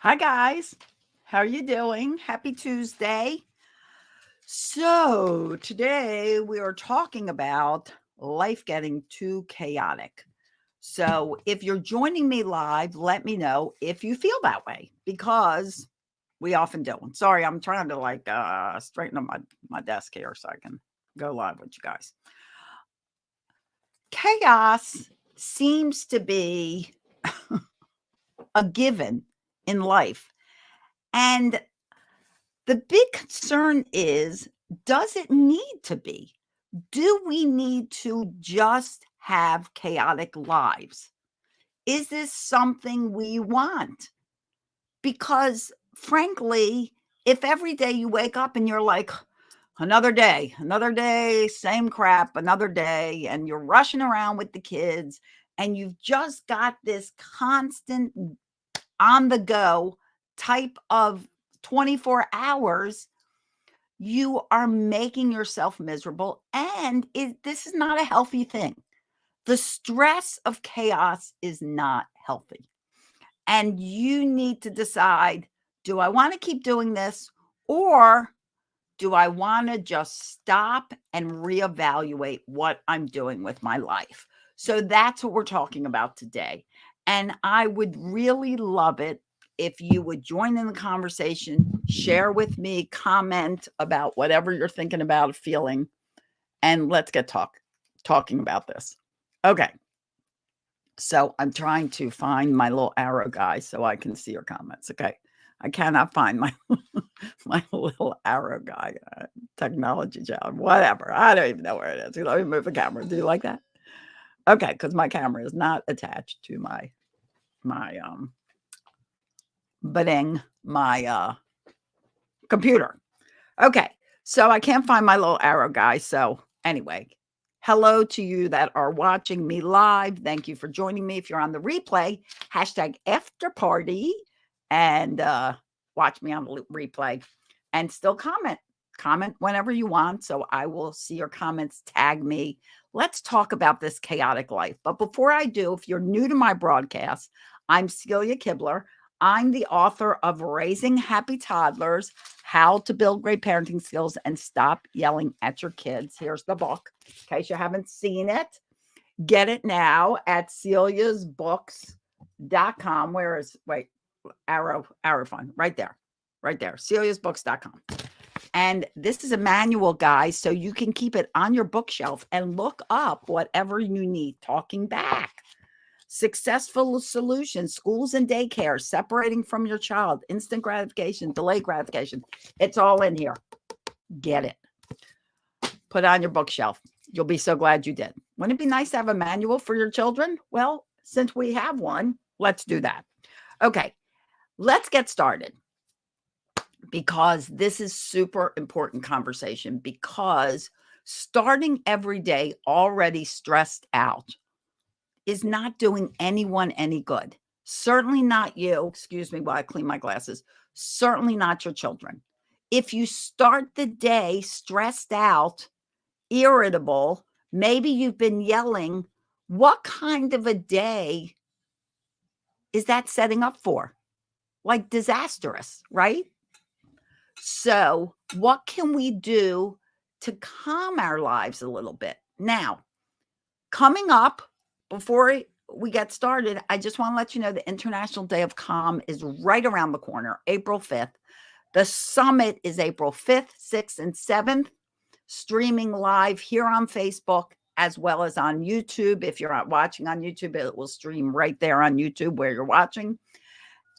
Hi guys. How are you doing? Happy Tuesday. So, today we are talking about life getting too chaotic. So, if you're joining me live, let me know if you feel that way because we often do. I'm sorry, I'm trying to straighten up my desk here so I can go live with you guys. Chaos seems to be a given in life. And the big concern is, does it need to be? Do we need to just have chaotic lives? Is this something we want? Because frankly, if every day you wake up and you're like, another day, same crap, another day, and you're rushing around with the kids, and you've just got this constant on the go type of 24 hours, you are making yourself miserable. And this is not a healthy thing. The stress of chaos is not healthy. And you need to decide, do I want to keep doing this, or do I want to just stop and reevaluate what I'm doing with my life? So that's what we're talking about today. And I would really love it if you would join in the conversation, share with me, comment about whatever you're thinking about, feeling, and let's get talking about this. Okay. So I'm trying to find my little arrow guy so I can see your comments. Okay. I cannot find my my little arrow guy, technology job, whatever. I don't even know where it is. Let me move the camera. Do you like that? Okay, because my camera is not attached to my my computer. Okay, so I can't find my little arrow guy. So anyway, hello to you that are watching me live. Thank you for joining me. If you're on the replay, hashtag after party and watch me on the replay and still comment. Comment whenever you want. So I will see your comments, tag me. Let's talk about this chaotic life. But before I do, if you're new to my broadcast, I'm Celia Kibler. I'm the author of Raising Happy Toddlers, How to Build Great Parenting Skills and Stop Yelling at Your Kids. Here's the book. In case you haven't seen it, get it now at celiasbooks.com. Where is, wait, arrow fun, right there, celiasbooks.com. And this is a manual, guys, so you can keep it on your bookshelf and look up whatever you need. Talking back, successful solutions, schools and daycare, separating from your child, instant gratification, delayed gratification. It's all in here. Get it. Put it on your bookshelf. You'll be so glad you did. Wouldn't it be nice to have a manual for your children? Well, since we have one, let's do that. Okay, let's get started, because this is super important conversation, because starting every day already stressed out is not doing anyone any good. Certainly not you. Excuse me while I clean my glasses. Certainly not your children. If you start the day stressed out, irritable, maybe you've been yelling, what kind of a day is that setting up for? Like disastrous, right? So, what can we do to calm our lives a little bit? Now, coming up, before we get started, I just want to let you know the International Day of Calm is right around the corner, April 5th. The summit is April 5th, 6th, and 7th, streaming live here on Facebook as well as on YouTube. If you're not watching on YouTube, it will stream right there on YouTube where you're watching.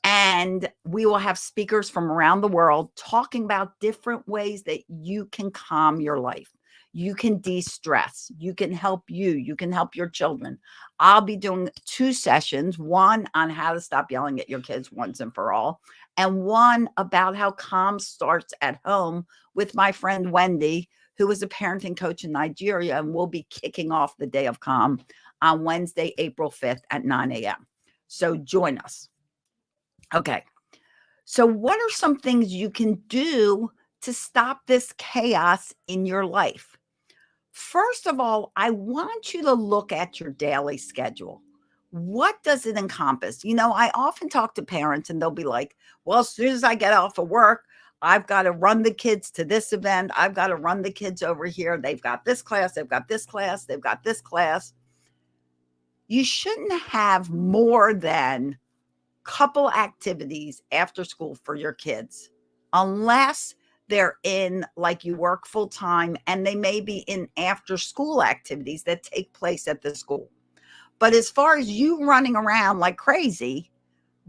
And we will have speakers from around the world talking about different ways that you can calm your life. You can de-stress. You can help you can help your children. I'll be doing 2 sessions, one on how to stop yelling at your kids once and for all, and one about how calm starts at home with my friend Wendy, who is a parenting coach in Nigeria, and we'll be kicking off the Day of Calm on Wednesday, April 5th at 9 a.m. So join us. Okay. So, what are some things you can do to stop this chaos in your life? First of all, I want you to look at your daily schedule. What does it encompass? I often talk to parents and they'll be like, well, as soon as I get off of work, I've got to run the kids to this event. I've got to run the kids over here. They've got this class. They've got this class. They've got this class. You shouldn't have more than couple activities after school for your kids, unless they're in, like, you work full time and they may be in after school activities that take place at the school. But as far as you running around like crazy,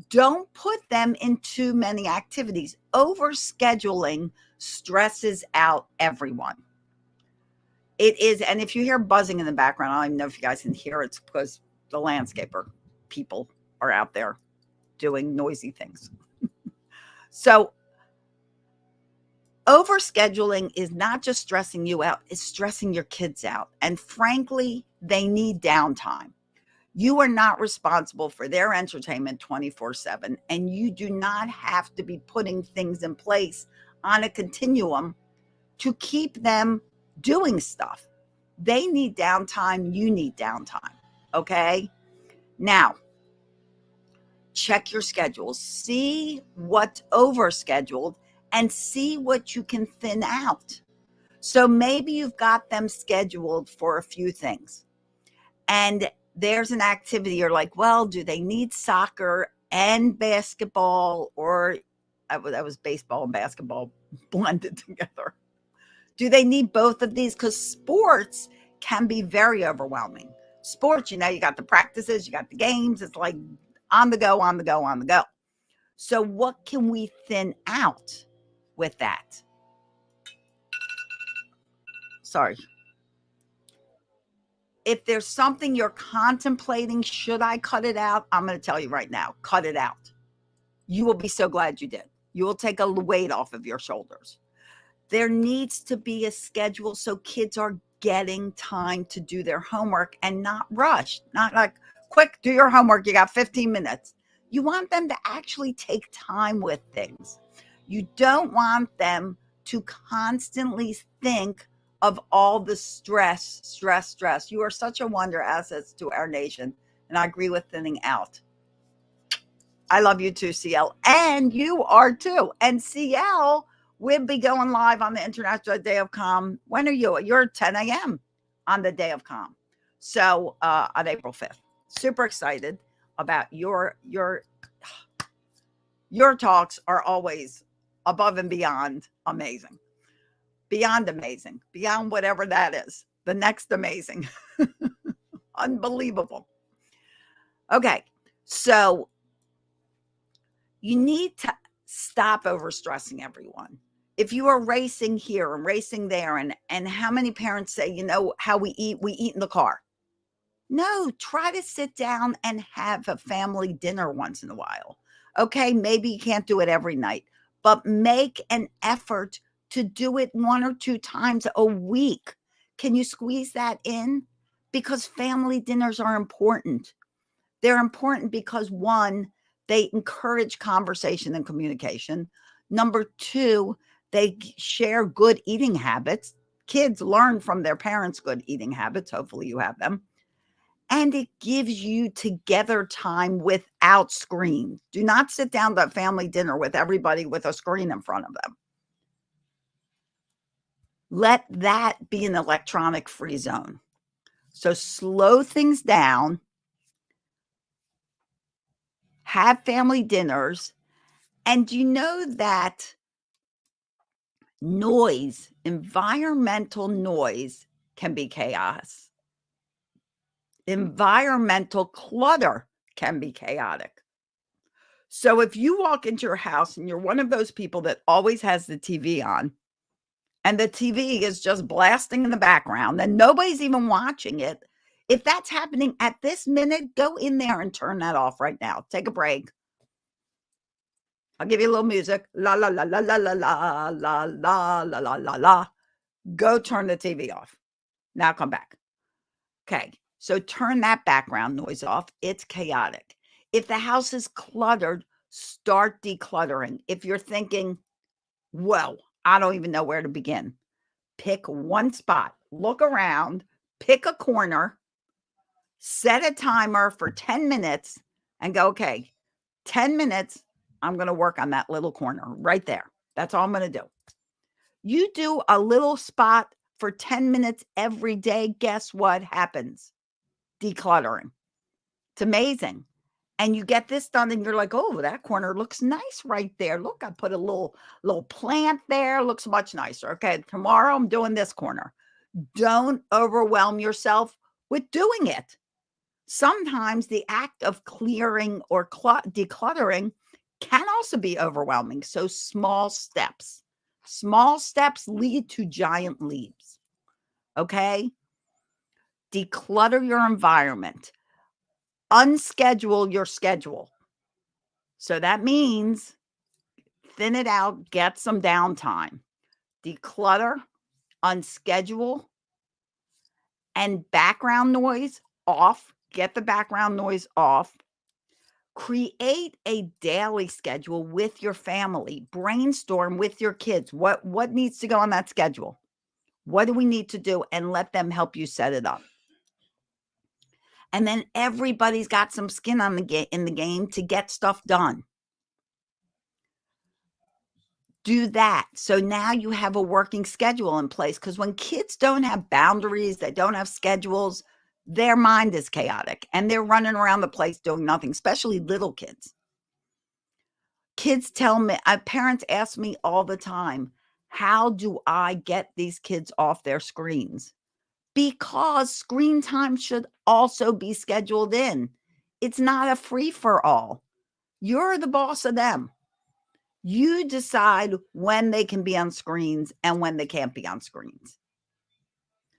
don't put them in too many activities. Overscheduling stresses out everyone. It is. And if you hear buzzing in the background, I don't even know if you guys can hear it. It's because the landscaper people are out there doing noisy things. So overscheduling is not just stressing you out, it's stressing your kids out. And frankly, they need downtime. You are not responsible for their entertainment 24/7, and you do not have to be putting things in place on a continuum to keep them doing stuff. They need downtime, you need downtime. Okay? Now, check your schedules, see what's overscheduled, and see what you can thin out. So maybe you've got them scheduled for a few things, and there's an activity you're like, well, do they need soccer and basketball? Or that was baseball and basketball blended together. Do they need both of these? Because sports can be very overwhelming. Sports, you got the practices, you got the games. It's like on the go, on the go, on the go. So what can we thin out with that? Sorry. If there's something you're contemplating, should I cut it out? I'm going to tell you right now, cut it out. You will be so glad you did. You will take a weight off of your shoulders. There needs to be a schedule so kids are getting time to do their homework and not rushed. Not like, quick, do your homework. You got 15 minutes. You want them to actually take time with things. You don't want them to constantly think of all the stress. You are such a wonder assets to our nation. And I agree with thinning out. I love you too, CL. And you are too. And CL, we'll be going live on the International Day of Calm. When are you? You're 10 a.m. on the Day of Calm. So on April 5th. Super excited about your talks are always above and beyond amazing. Beyond amazing. Beyond whatever that is. The next amazing. Unbelievable. Okay. So you need to stop overstressing everyone. If you are racing here and racing there, and how many parents say, how we eat in the car. No, try to sit down and have a family dinner once in a while. Okay, maybe you can't do it every night, but make an effort to do it 1 or 2 times a week. Can you squeeze that in? Because family dinners are important. They're important because, 1, they encourage conversation and communication. Number 2, they share good eating habits. Kids learn from their parents' good eating habits. Hopefully you have them. And it gives you together time without screens. Do not sit down to a family dinner with everybody with a screen in front of them. Let that be an electronic free zone. So slow things down. Have family dinners. And you know that noise, environmental noise, can be chaos. Environmental clutter can be chaotic. So if you walk into your house and you're one of those people that always has the TV on, and the TV is just blasting in the background and nobody's even watching it, if that's happening at this minute, go in there and turn that off right now. Take a break. I'll give you a little music. La la la la la la la la la la la la la. Go turn the TV off. Now come back. Okay. So turn that background noise off. It's chaotic. If the house is cluttered, start decluttering. If you're thinking, well, I don't even know where to begin, pick one spot, look around, pick a corner, Set a timer for 10 minutes and go, okay, 10 minutes, I'm going to work on that little corner right there. That's all I'm going to do. You do a little spot for 10 minutes every day. Guess what happens? Decluttering. It's amazing. And you get this done and you're like, oh, that corner looks nice right there. Look, I put a little plant there. Looks much nicer. Okay, tomorrow I'm doing this corner. Don't overwhelm yourself with doing it. Sometimes the act of clearing or decluttering can also be overwhelming. So small steps lead to giant leaps. Okay. Declutter your environment. Unschedule your schedule. So that means thin it out, get some downtime. Declutter, unschedule, and background noise off. Get the background noise off. Create a daily schedule with your family. Brainstorm with your kids. What needs to go on that schedule? What do we need to do? And let them help you set it up. And then everybody's got some skin on in the game to get stuff done. Do that. So now you have a working schedule in place, because when kids don't have boundaries, they don't have schedules, their mind is chaotic and they're running around the place doing nothing, especially little kids. Kids tell me, parents ask me all the time, how do I get these kids off their screens? Because screen time should also be scheduled in. It's not a free for all. You're the boss of them. You decide when they can be on screens and when they can't be on screens.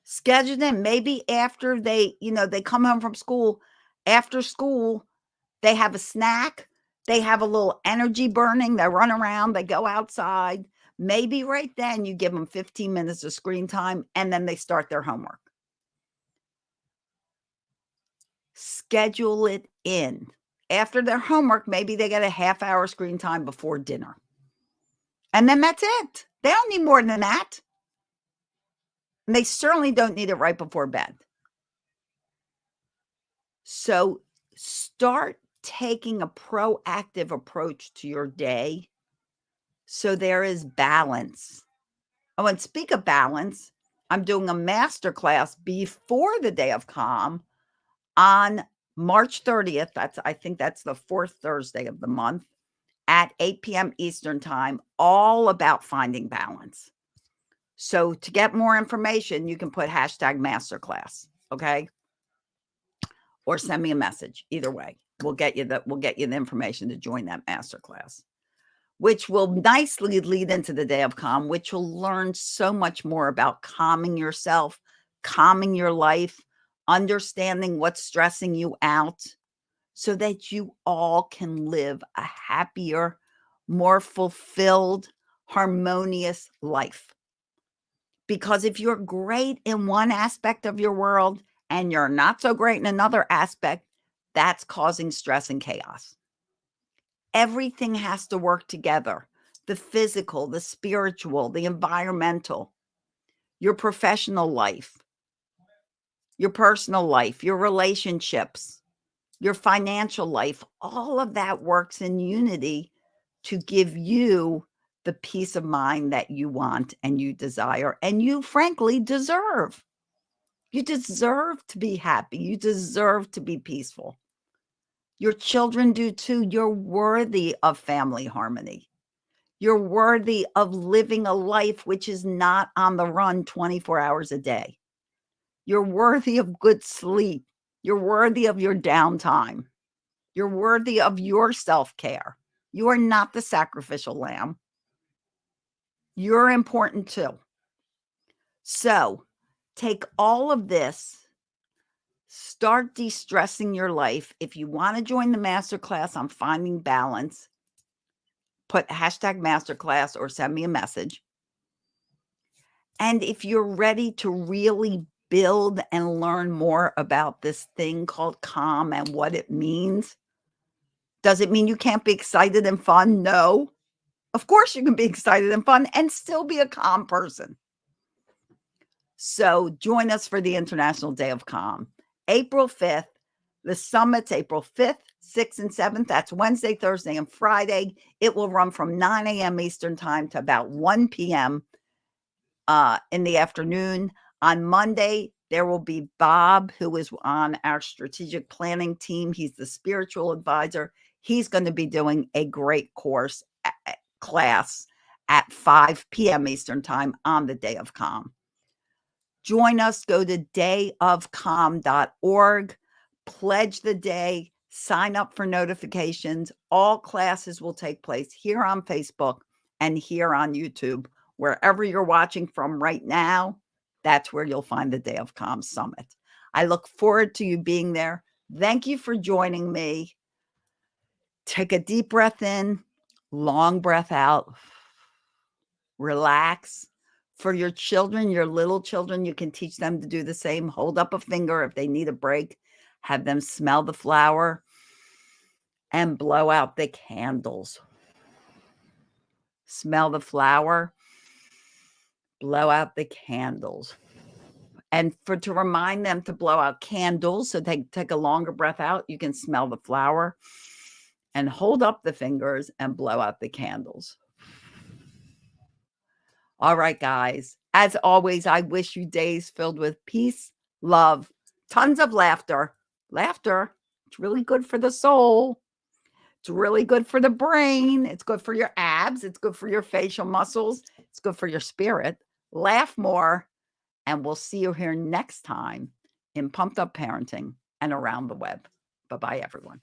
Schedule them. Maybe after they come home from school, after school, they have a snack, they have a little energy burning, they run around, they go outside. Maybe right then you give them 15 minutes of screen time and then they start their homework. Schedule it in. After their homework, maybe they get a half hour screen time before dinner. And then that's it. They don't need more than that. And they certainly don't need it right before bed. So start taking a proactive approach to your day so there is balance. Oh, and speak of balance, I'm doing a masterclass before the Day of Calm on March 30th. I think that's the fourth Thursday of the month at 8 p.m. Eastern time, all about finding balance. So to get more information, you can put #masterclass, okay? Or send me a message. Either way, we'll get you the information to join that masterclass, which will nicely lead into the Day of Calm, which you'll learn so much more about calming yourself, calming your life, understanding what's stressing you out, so that you all can live a happier, more fulfilled, harmonious life. Because if you're great in one aspect of your world and you're not so great in another aspect, that's causing stress and chaos. Everything has to work together. The physical, the spiritual, the environmental, your professional life, your personal life, your relationships, your financial life, all of that works in unity to give you the peace of mind that you want and you desire and you frankly deserve. You deserve to be happy. You deserve to be peaceful. Your children do too. You're worthy of family harmony. You're worthy of living a life which is not on the run 24 hours a day. You're worthy of good sleep. You're worthy of your downtime. You're worthy of your self-care. You are not the sacrificial lamb. You're important too. So take all of this, start de-stressing your life. If you want to join the masterclass on finding balance, put #masterclass or send me a message. And if you're ready to really build and learn more about this thing called calm and what it means, does it mean you can't be excited and fun? No. Of course you can be excited and fun and still be a calm person. So join us for the International Day of Calm, April 5th, The summit's April 5th, 6th, and 7th. That's Wednesday, Thursday, and Friday. It will run from 9 a.m. Eastern time to about 1 p.m. In the afternoon. On Monday, there will be Bob, who is on our strategic planning team. He's the spiritual advisor. He's going to be doing a great course class at 5 p.m. Eastern time on the Day of Calm. Join us. Go to dayofcalm.org, pledge the day, sign up for notifications. All classes will take place here on Facebook and here on YouTube. Wherever you're watching from right now, that's where you'll find the Day of Calm Summit. I look forward to you being there. Thank you for joining me. Take a deep breath in, long breath out. Relax. For your children, your little children, you can teach them to do the same. Hold up a finger if they need a break. Have them smell the flower and blow out the candles. Smell the flower, blow out the candles. And to remind them to blow out candles, so they take a longer breath out, you can smell the flower and hold up the fingers and blow out the candles. All right, guys. As always, I wish you days filled with peace, love, tons of laughter. Laughter, it's really good for the soul. It's really good for the brain. It's good for your abs. It's good for your facial muscles. It's good for your spirit. Laugh more. And we'll see you here next time in Pumped Up Parenting and Around the Web. Bye-bye, everyone.